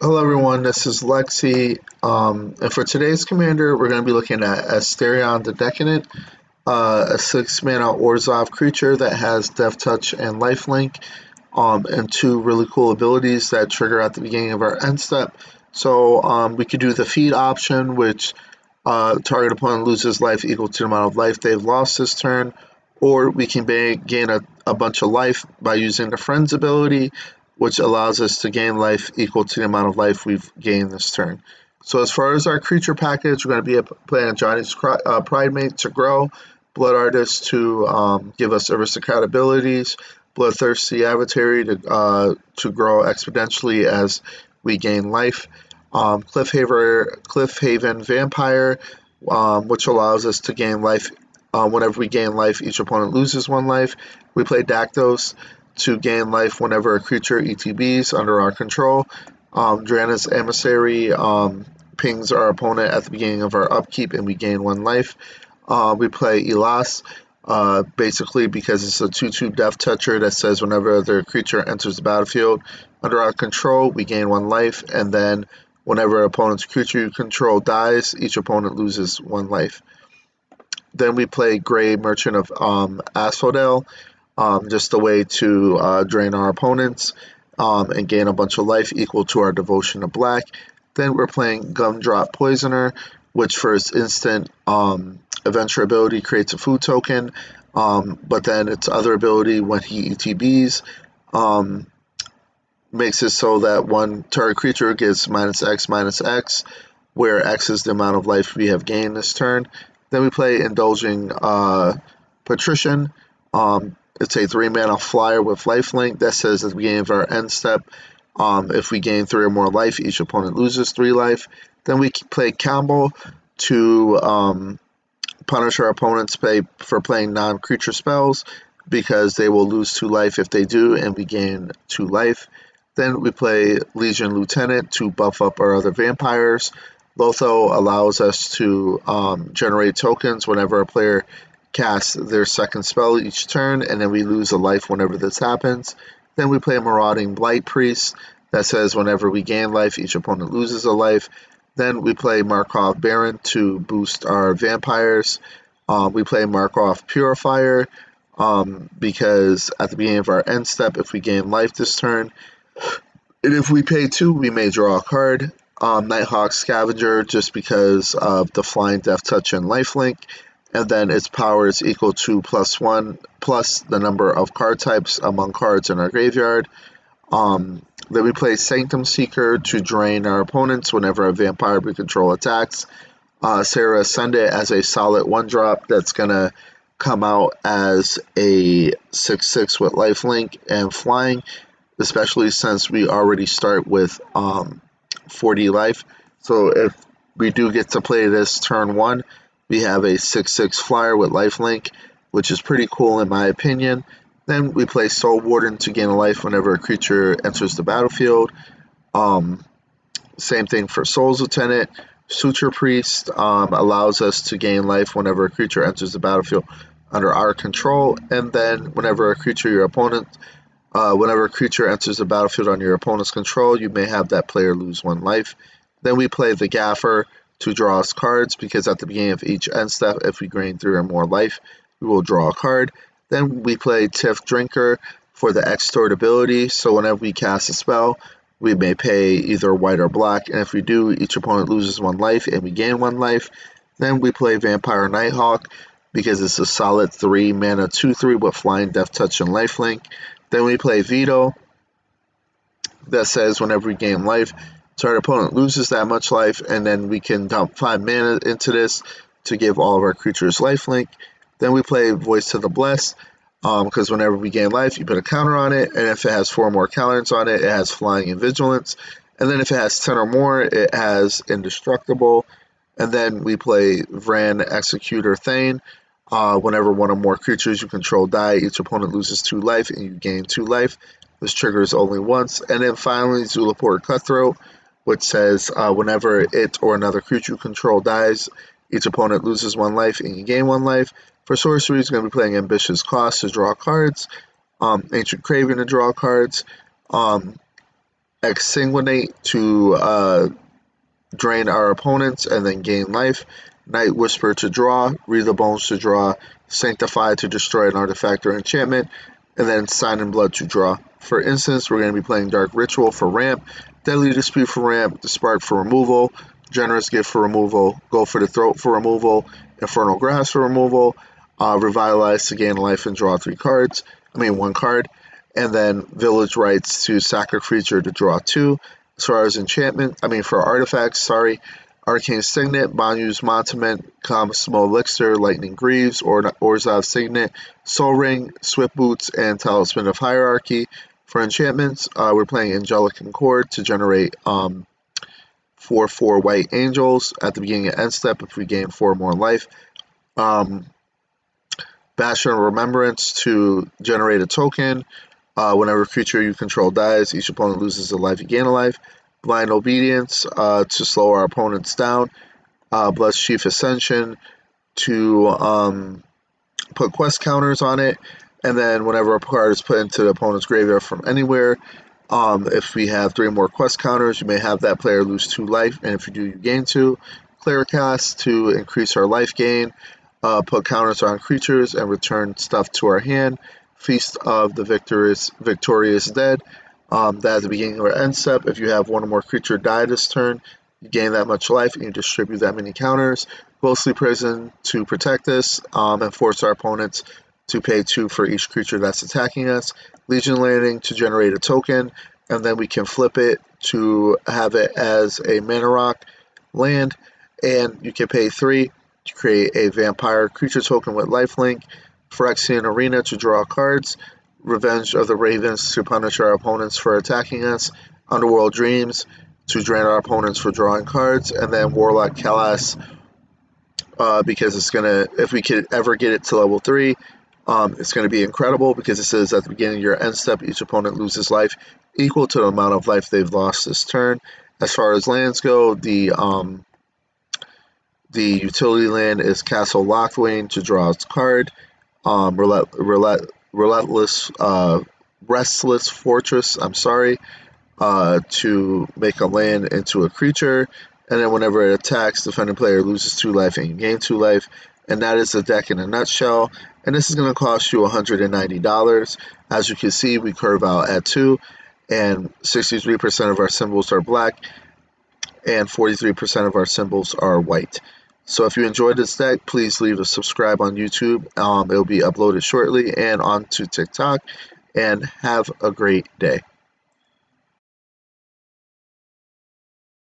Hello everyone, this is Lexi, and for today's commander, we're going to be looking at Astarion the Decadent, a 6-mana Orzhov creature that has Death Touch and Lifelink, and two really cool abilities that trigger at the beginning of our end step. So we could do the feed option, which target opponent loses life equal to the amount of life they've lost this turn, or we can gain a bunch of life by using the Friends ability, which allows us to gain life equal to the amount of life we've gained this turn. So as far as our creature package, we're going to be playing Johnny's Pridemate to grow, Blood Artist to give us Aristocrat abilities, Bloodthirsty Avatary to grow exponentially as we gain life, Cliffhaven Vampire, which allows us to gain life. Whenever we gain life, each opponent loses one life. We play Daktos to gain life whenever a creature ETBs under our control. Drana's Emissary pings our opponent at the beginning of our upkeep and we gain one life. We play Elas, basically because it's a 2/2 Death Toucher that says whenever the creature enters the battlefield under our control, we gain one life, and then whenever an opponent's creature you control dies, each opponent loses one life. Then we play Grey Merchant of Asphodel, just a way to drain our opponents and gain a bunch of life equal to our Devotion to Black. Then we're playing Gumdrop Poisoner, which for its instant adventure ability creates a food token, but then its other ability when he ETBs makes it so that one target creature gets -X/-X, where X is the amount of life we have gained this turn. Then we play Indulging Patrician. It's a 3-mana flyer with lifelink that says at the beginning of our end step, if we gain 3 or more life, each opponent loses 3 life. Then we play Campbell to punish our opponents for playing non-creature spells, because they will lose 2 life if they do, and we gain 2 life. Then we play Legion Lieutenant to buff up our other vampires. Lotho allows us to generate tokens whenever a player casts their second spell each turn, and then we lose a life whenever this happens. Then we play Marauding Blight Priest that says whenever we gain life, each opponent loses a life. Then we play Markov Baron to boost our vampires. We play Markov Purifier because at the beginning of our end step, if we gain life this turn, and if we pay 2, we may draw a card. Nighthawk Scavenger, just because of the Flying Death Touch and Lifelink, and then its power is equal to +1 plus the number of card types among cards in our graveyard. Then we play Sanctum Seeker to drain our opponents whenever a vampire we control attacks. Sarah Ascendant as a solid 1-drop that's going to come out as a 6/6 with lifelink and flying, especially since we already start with 40 life. So if we do get to play this turn 1, we have a 6/6 flyer with lifelink, which is pretty cool in my opinion. Then we play Soul Warden to gain a life whenever a creature enters the battlefield. Same thing for Soul's Lieutenant. Suture Priest allows us to gain life whenever a creature enters the battlefield under our control, and then whenever a creature enters the battlefield under your opponent's control, you may have that player lose 1 life. Then we play the Gaffer to draw us cards, because at the beginning of each end step, if we gain 3 or more life, we will draw a card. Then we play Tiff Drinker for the Extort ability, so whenever we cast a spell, we may pay either white or black, and if we do, each opponent loses 1 life and we gain 1 life. Then we play Vampire Nighthawk, because it's a solid 3-mana 2/3 with Flying Death Touch and Lifelink. Then we play Veto that says whenever we gain life, so our opponent loses that much life, and then we can dump 5 mana into this to give all of our creatures lifelink. Then we play Voice to the Blessed, because whenever we gain life, you put a counter on it, and if it has 4 more counters on it, it has Flying and Vigilance. And then if it has 10 or more, it has Indestructible. And then we play Vran Executor Thane. Whenever 1 or more creatures you control die, each opponent loses 2 life and you gain 2 life. This triggers only once. And then finally, Zulaport Cutthroat, which says whenever it or another creature you control dies, each opponent loses 1 life and you gain 1 life. For sorcery, it's going to be playing Ambitious Cost to draw cards, Ancient Craving to draw cards, Exsanguinate to drain our opponents and then gain life. Night Whisper to draw. Read the Bones to draw. Sanctify to destroy an artifact or enchantment. And then Sign in Blood to draw. For instance, we're going to be playing Dark Ritual for ramp, Deadly Dispute for ramp, The Spark for removal, Generous Gift for removal, Go for the Throat for removal, Infernal Grasp for removal, Revitalize to gain life and draw 1 card, and then Village Rites to sack a creature to draw 2. As far as for artifacts, Arcane Signet, Banyu's Monument, Cosmo Elixir, Lightning Greaves, Orzhov Signet, Soul Ring, Swift Boots, and Talisman of Hierarchy. For enchantments, we're playing Angelic Concord to generate 4/4 White Angels at the beginning of end step if we gain 4 more life. Bastion of Remembrance to generate a token. Whenever a creature you control dies, each opponent loses a life, you gain a life. Blind Obedience to slow our opponents down. Blessed Chief Ascension to put quest counters on it. And then whenever a card is put into the opponent's graveyard from anywhere, if we have 3 more quest counters, you may have that player lose 2 life, and if you do, you gain 2. Clear Cast to increase our life gain. Put counters on creatures and return stuff to our hand. Feast of the Victorious Dead. That at the beginning or end step, if you have 1 or more creature die this turn, you gain that much life and you distribute that many counters. Ghostly Prison to protect us and force our opponents to pay 2 for each creature that's attacking us. Legion Landing to generate a token, and then we can flip it to have it as a mana rock land, and you can pay 3 to create a vampire creature token with lifelink. Phyrexian Arena to draw cards. Revenge of the Ravens to punish our opponents for attacking us. Underworld Dreams to drain our opponents for drawing cards, and then Warlock Kalas because it's gonna, if we could ever get it to level 3, it's going to be incredible because it says at the beginning of your end step, each opponent loses life equal to the amount of life they've lost this turn. As far as lands go, the utility land is Castle Lochwain to draw its card. Restless Fortress, to make a land into a creature, and then whenever it attacks, defending player loses 2 life and you gain 2 life. And that is the deck in a nutshell. And this is going to cost you $190. As you can see, we curve out at 2, and 63% of our symbols are black, and 43% of our symbols are white. So if you enjoyed this deck, please leave a subscribe on YouTube. It'll be uploaded shortly and onto TikTok. And have a great day.